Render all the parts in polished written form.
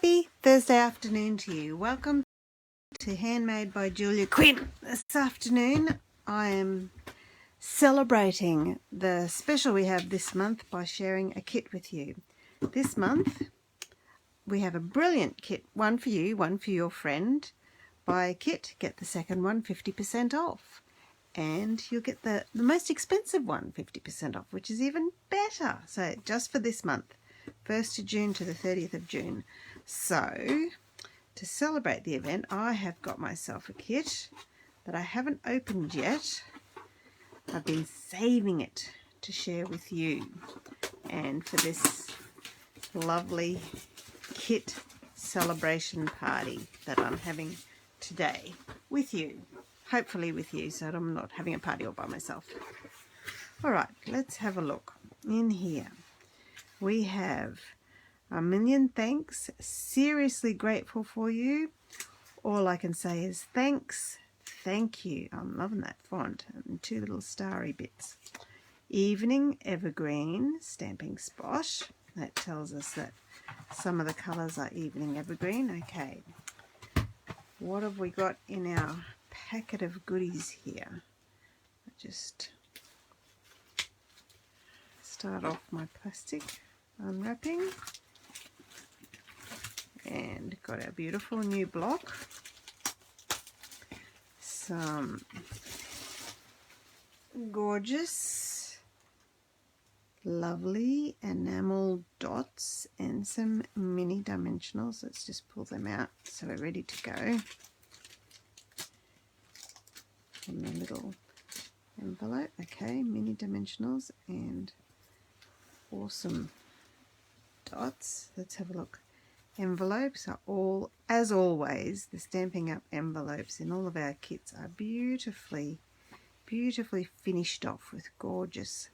Happy Thursday afternoon to you. Welcome to Handmade by Julia Quinn. This afternoon I am celebrating the special we have this month by sharing a kit with you. This month we have a brilliant kit, one for you, one for your friend. Buy a kit, get the second one 50% off. And you'll get the most expensive one 50% off, which is even better. So just for this month, 1st of June to the 30th of June. So to celebrate the event, I have got myself a kit that I haven't opened yet. I've been saving it to share with you, and for this lovely kit celebration party that I'm having today with you. Hopefully with you, so I'm not having a party all by myself. Alright, let's have a look. In here we have a million thanks, seriously grateful for you. All I can say is thanks, thank you. I'm loving that font, and two little starry bits. Evening evergreen stamping spot. That tells us that some of the colours are evening evergreen. Okay, what have we got in our packet of goodies here? I just start off my plastic unwrapping, and got our beautiful new block, some gorgeous lovely enamel dots and some mini dimensionals. Let's just pull them out so we're ready to go. From the little envelope. Okay, mini dimensionals and awesome dots. Let's have a look. Envelopes are all, as always, the Stampin' Up envelopes in all of our kits are beautifully finished off with gorgeous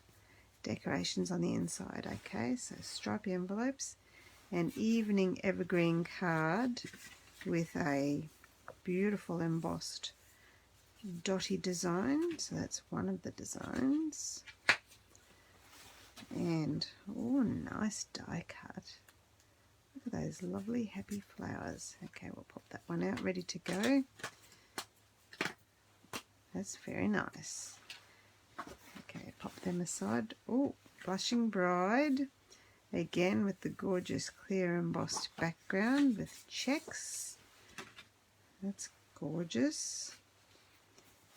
decorations on the inside. Okay, so stripy envelopes, an evening evergreen card with a beautiful embossed dotty design. So that's one of the designs. And oh, nice die cut. Look at those lovely happy flowers. Okay, we'll pop that one out, ready to go. That's very nice. Okay, pop them aside. Oh, Blushing Bride. Again with the gorgeous clear embossed background with checks. That's gorgeous.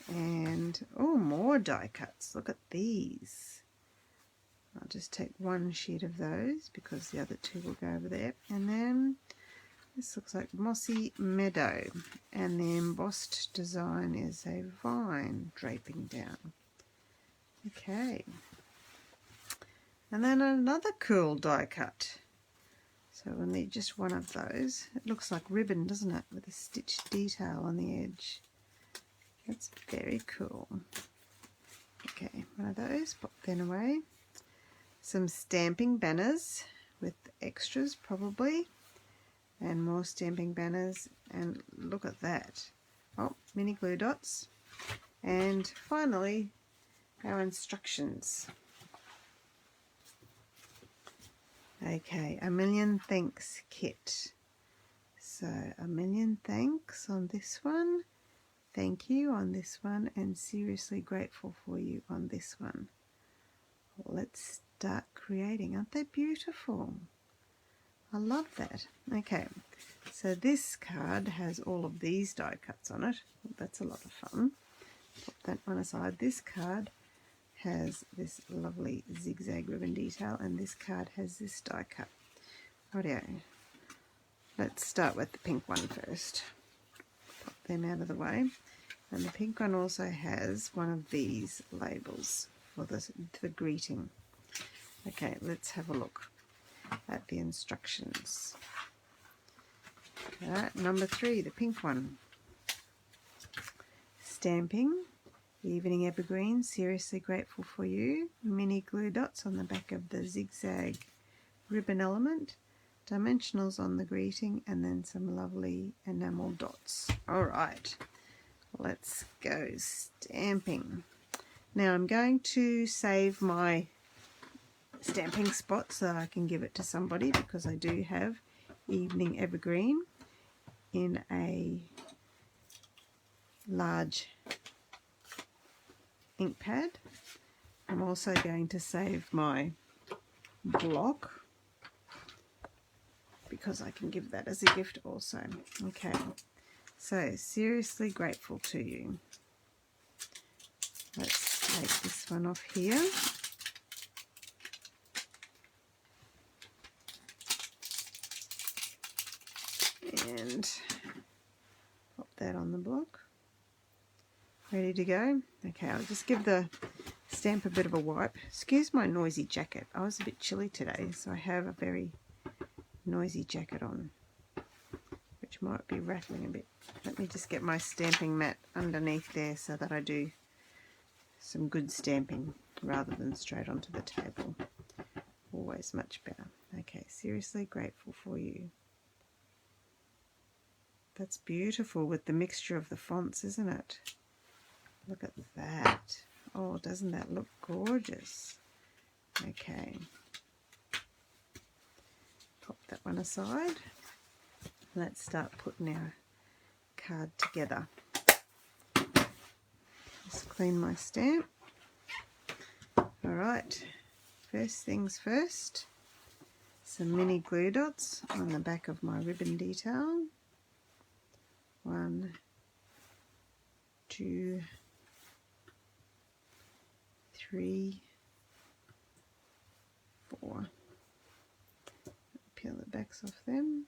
And oh, more die cuts. Look at these. I'll just take one sheet of those because the other two will go over there. And then this looks like Mossy Meadow, and the embossed design is a vine draping down. Okay, and then another cool die cut. So we'll need just one of those. It looks like ribbon, doesn't it, with a stitched detail on the edge. That's very cool. Okay, one of those, pop them away. Some stamping banners with extras probably, and more stamping banners, and look at that. Oh, mini glue dots. And finally our instructions. Okay, a million thanks kit. So a million thanks on this one, thank you on this one, and seriously grateful for you on this one. Let's start creating. Aren't they beautiful? I love that. Okay, so this card has all of these die cuts on it. That's a lot of fun. Put that one aside. This card has this lovely zigzag ribbon detail, and this card has this die cut. Rightio. Let's start with the pink one first. Pop them out of the way. And the pink one also has one of these labels for the greeting. Okay, let's have a look at the instructions. Alright, number 3, the pink one. Stamping, evening evergreen, seriously grateful for you. Mini glue dots on the back of the zigzag ribbon element. Dimensionals on the greeting, and then some lovely enamel dots. Alright, let's go stamping. Now I'm going to save my stamping spot so that I can give it to somebody, because I do have evening evergreen in a large ink pad. I'm also going to save my block because I can give that as a gift also. Okay, so seriously grateful to you. Let's take this one off here. And pop that on the block. Ready to go? Okay, I'll just give the stamp a bit of a wipe. Excuse my noisy jacket. I was a bit chilly today, so I have a very noisy jacket on, which might be rattling a bit. Let me just get my stamping mat underneath there so that I do some good stamping rather than straight onto the table. Always much better. Okay, seriously grateful for you. That's beautiful with the mixture of the fonts, isn't it? Look at that. Oh, doesn't that look gorgeous? Okay. Pop that one aside. Let's start putting our card together. Just clean my stamp. Alright, first things first, some mini glue dots on the back of my ribbon detail. 1, 2, 3, 4. Peel the backs off them.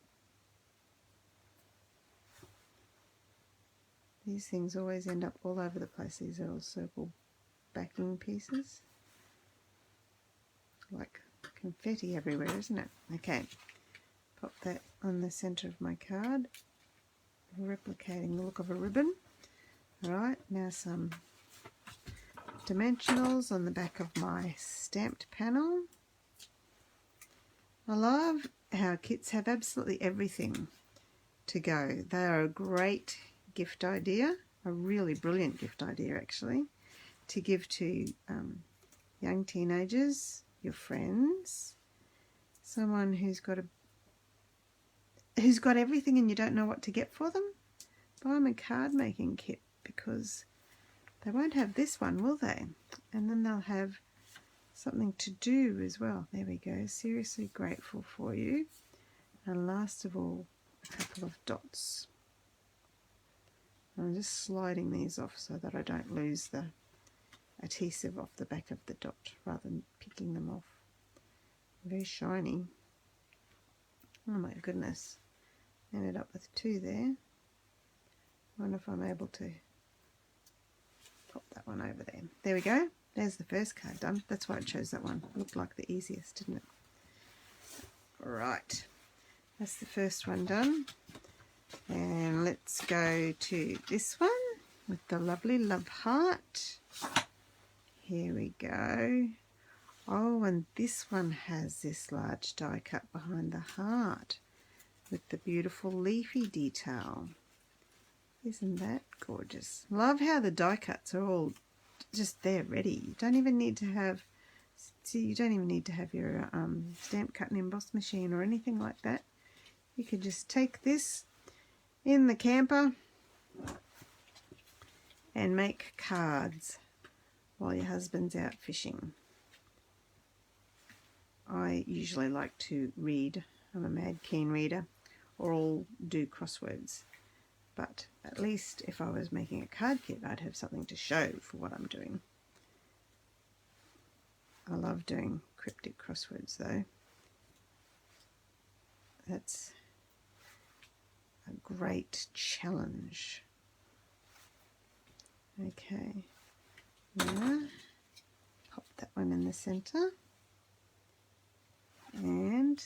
These things always end up all over the place, these little circle backing pieces. Like confetti everywhere, isn't it? Okay, pop that on the centre of my card, replicating the look of a ribbon. Alright, now some dimensionals on the back of my stamped panel. I love how kits have absolutely everything to go. They are a great gift idea, a really brilliant gift idea actually, to give to young teenagers, your friends, someone who's got everything and you don't know what to get for them. Buy them a card making kit, because they won't have this one, will they? And then they'll have something to do as well. There we go. Seriously grateful for you. And last of all, a couple of dots. I'm just sliding these off so that I don't lose the adhesive off the back of the dot rather than picking them off. Very shiny. Oh my goodness. Ended up with 2 there. Wonder if I'm able to pop that one over there. There we go. There's the first card done. That's why I chose that one. It looked like the easiest, didn't it? Right. That's the first one done. And let's go to this one with the lovely love heart. Here we go. Oh, and this one has this large die cut behind the heart with the beautiful leafy detail. Isn't that gorgeous? Love how the die cuts are all just there ready. You don't even need to have, you don't even need to have your stamp cut and emboss machine or anything like that. You could just take this in the camper and make cards while your husband's out fishing. I usually like to read. I'm a mad keen reader, or I'll do crosswords. But at least if I was making a card kit, I'd have something to show for what I'm doing. I love doing cryptic crosswords though. That's a great challenge. Okay, now pop that one in the center. And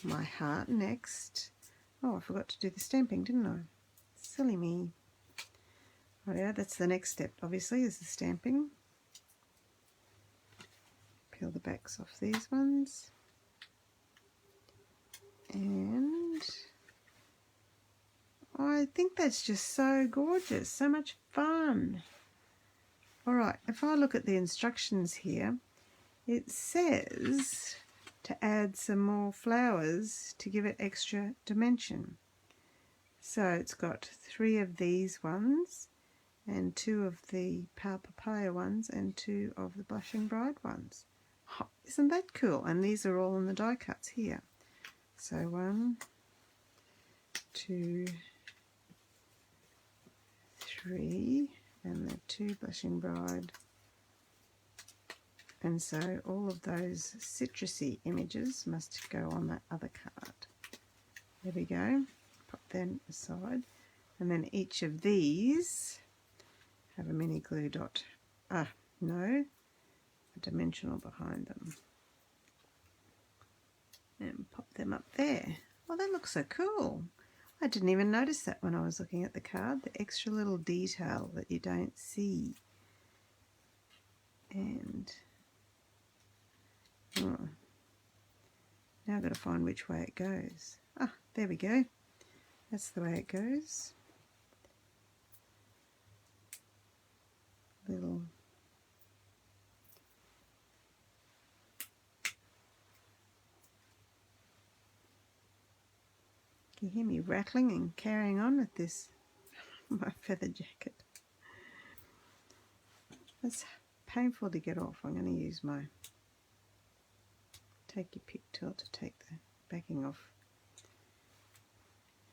my heart next. Oh, I forgot to do the stamping, didn't I? Silly me. Oh yeah, that's the next step, obviously, is the stamping. Peel the backs off these ones. And I think that's just so gorgeous, so much fun. Alright, if I look at the instructions here, it says to add some more flowers to give it extra dimension. So it's got 3 of these ones, and 2 of the Pale Papaya ones, and 2 of the Blushing Bride ones. Oh, isn't that cool? And these are all in the die cuts here. So 1, 2, 3, and the 2 Blushing Bride. And so all of those citrusy images must go on that other card. There we go. Pop them aside. And then each of these have a mini glue dot. No, a dimensional behind them. And pop them up there. Oh, they look so cool. I didn't even notice that when I was looking at the card, the extra little detail that you don't see. And now I've got to find which way it goes. Ah, there we go. That's the way it goes. Little Can you hear me rattling and carrying on with this my feather jacket? It's painful to get off. I'm going to use my take your pick tool to take the backing off.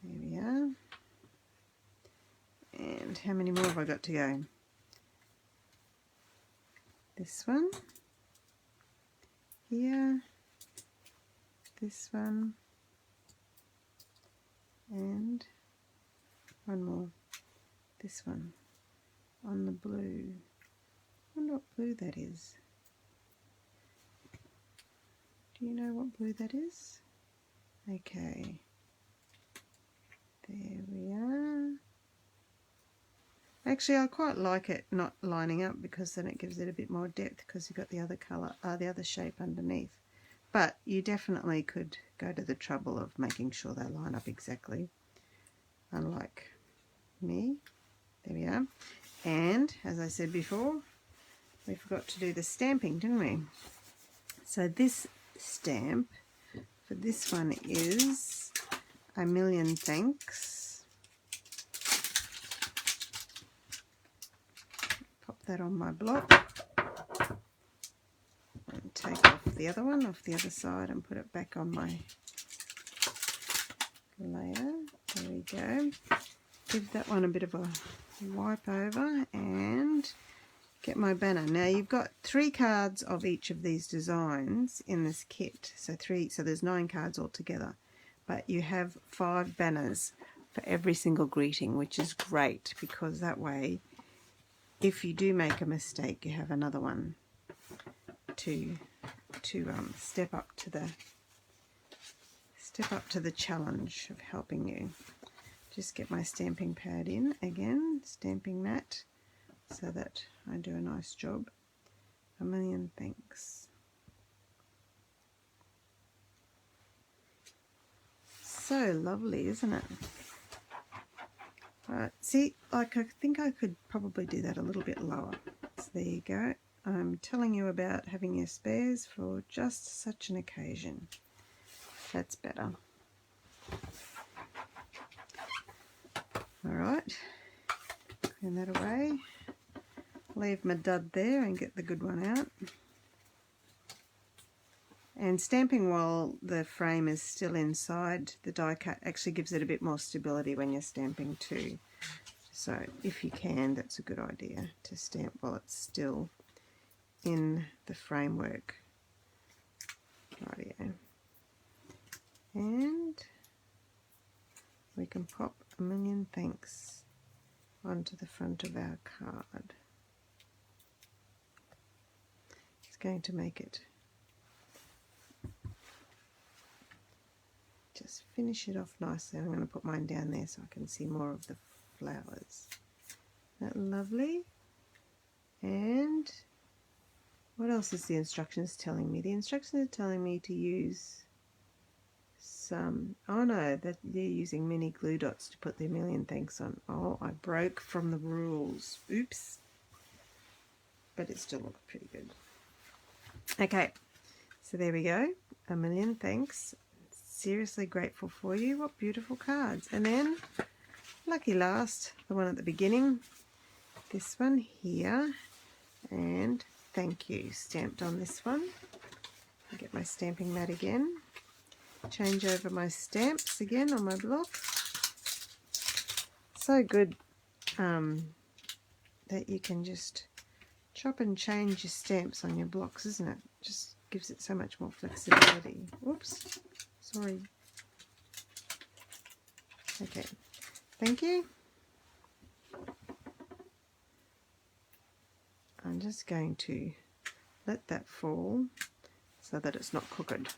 There we are. And how many more have I got to go? This one here, this one, and one more, this one on the blue. I wonder what blue that is. Do you know what blue that is? Okay, there we are. Actually, I quite like it not lining up, because then it gives it a bit more depth, because you've got the other colour, the other shape underneath. But you definitely could go to the trouble of making sure they line up exactly, unlike me. There we are. And as I said before, we forgot to do the stamping, didn't we? So this stamp for this one is A Million Thanks. Pop that on my block and take off the other one off the other side and put it back on my layer. There we go. Give that one a bit of a wipe over and get my banner. Now you've got 3 cards of each of these designs in this kit, so there's 9 cards altogether, but you have 5 banners for every single greeting, which is great, because that way if you do make a mistake, you have another one to step up to the challenge of helping you. Just get my stamping pad in again, stamping mat, so that I do a nice job. A Million Thanks. So lovely, isn't it? Right, see, like, I think I could probably do that a little bit lower. So there you go. I'm telling you about having your spares for just such an occasion. That's better. Alright, clean that away. Leave my dud there and get the good one out. And stamping while the frame is still inside the die cut actually gives it a bit more stability when you're stamping too. So if you can, that's a good idea to stamp while it's still in the framework. Rightio. And we can pop A Million Thanks onto the front of our card. It's going to make it, just finish it off nicely. I'm going to put mine down there so I can see more of the flowers. Isn't that lovely? And what else is the instructions telling me? The instructions are telling me to use some, oh no, that they're using mini glue dots to put the A Million Thanks on. Oh, I broke from the rules. Oops. But it still looks pretty good. Okay, so there we go. a million thanks. Seriously grateful for you. What beautiful cards. And then, lucky last, the one at the beginning. This one here. And thank you stamped on this one. I'll get my stamping mat again. Change over my stamps again on my block. So good that you can just chop and change your stamps on your blocks, isn't it? Just gives it so much more flexibility. Oops, sorry. Okay, thank you. I'm just going to let that fall so that it's not crooked.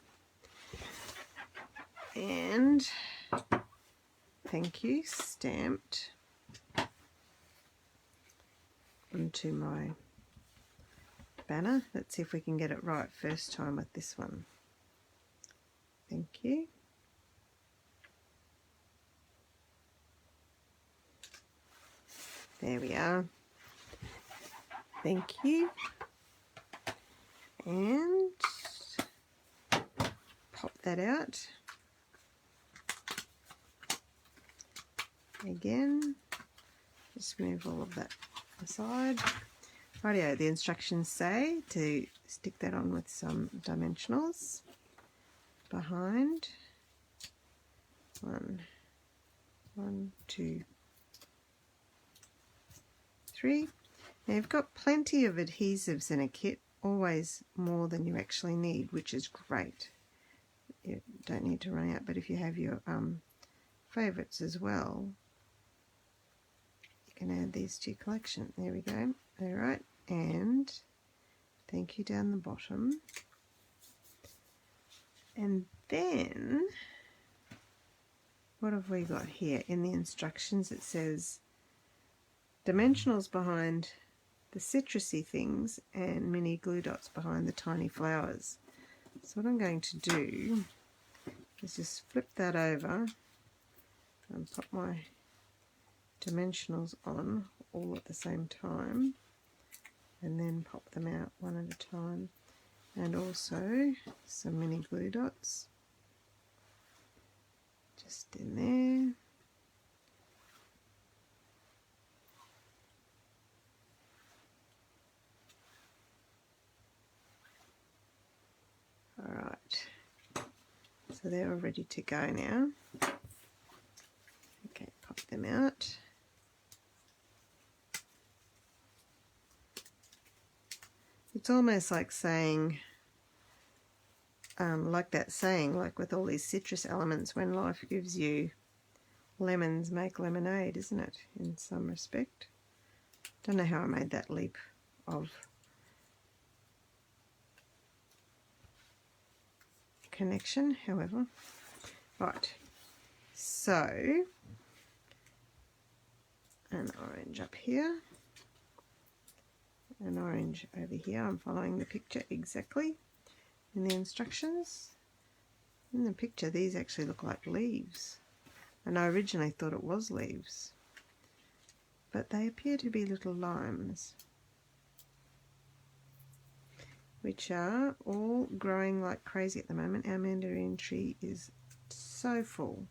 And thank you stamped onto my banner. Let's see if we can get it right first time with this one. Thank you. There we are. Thank you. And pop that out. Again, just move all of that aside. Rightio, the instructions say to stick that on with some dimensionals behind. One, two, three. Now you've got plenty of adhesives in a kit, always more than you actually need, which is great. You don't need to run out, but if you have your favourites as well, you can add these to your collection. There we go. All right, and thank you down the bottom. And then, what have we got here? In the instructions it says dimensionals behind the citrusy things and mini glue dots behind the tiny flowers. So what I'm going to do is just flip that over and put my dimensionals on all at the same time, and then pop them out one at a time, and also some mini glue dots just in there. Alright, so they're all ready to go now. Okay, pop them out. It's almost like saying, like that saying, like with all these citrus elements, when life gives you lemons, make lemonade, isn't it, in some respect? Don't know how I made that leap of connection, however. Right, so an orange up here, an orange over here. I'm following the picture exactly in the instructions. In the picture these actually look like leaves, and I originally thought it was leaves, but they appear to be little limes, which are all growing like crazy at the moment. Our mandarin tree is so full.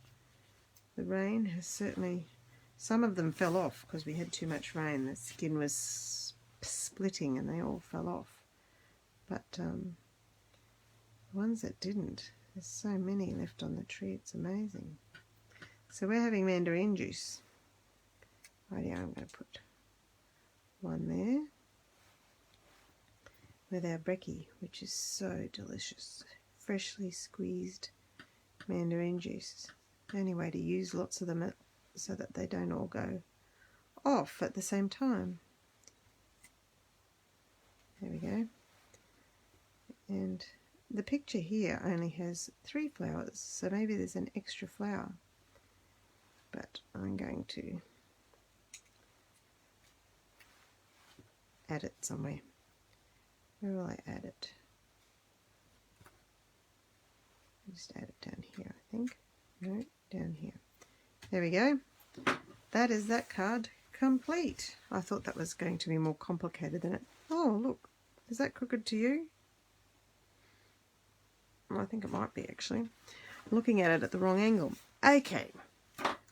The rain has certainly, some of them fell off because we had too much rain. The skin was splitting and they all fell off. But the ones that didn't, there's so many left on the tree, it's amazing. So we're having mandarin juice. Rightio, I'm going to put one there with our brekkie, which is so delicious. Freshly squeezed mandarin juice. The only way to use lots of them so that they don't all go off at the same time. There we go. And the picture here only has 3 flowers, so maybe there's an extra flower. But I'm going to add it somewhere. Where will I add it? I'll just add it down here, I think. No, down here. There we go. That is that card complete. I thought that was going to be more complicated than it. Oh, look. Is that crooked to you? I think it might be actually. I'm looking at it at the wrong angle. Okay,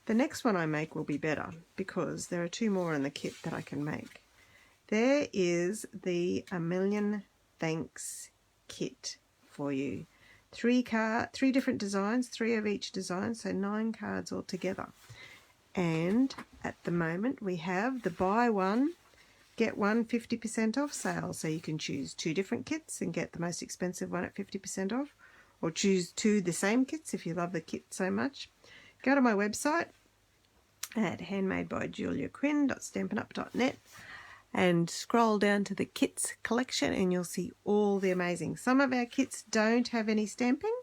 the next one I make will be better because there are 2 more in the kit that I can make. There is the A Million Thanks kit for you. 3 different designs, 3 of each design, so 9 cards altogether. And at the moment we have the buy one, get one 50% off sale. So you can choose 2 different kits and get the most expensive one at 50% off, or choose 2 the same kits if you love the kit so much. Go to my website at handmadebyjuliaquinn.stampinup.net and scroll down to the kits collection and you'll see all the amazing. Some of our kits don't have any stamping.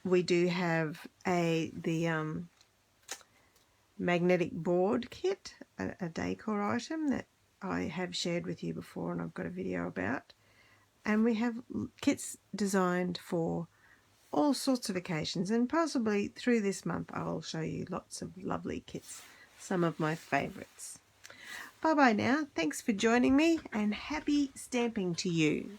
We do have the magnetic board kit, a decor item that I have shared with you before and I've got a video about. And we have kits designed for all sorts of occasions, and possibly through this month I'll show you lots of lovely kits, some of my favourites. Bye bye now, thanks for joining me and happy stamping to you.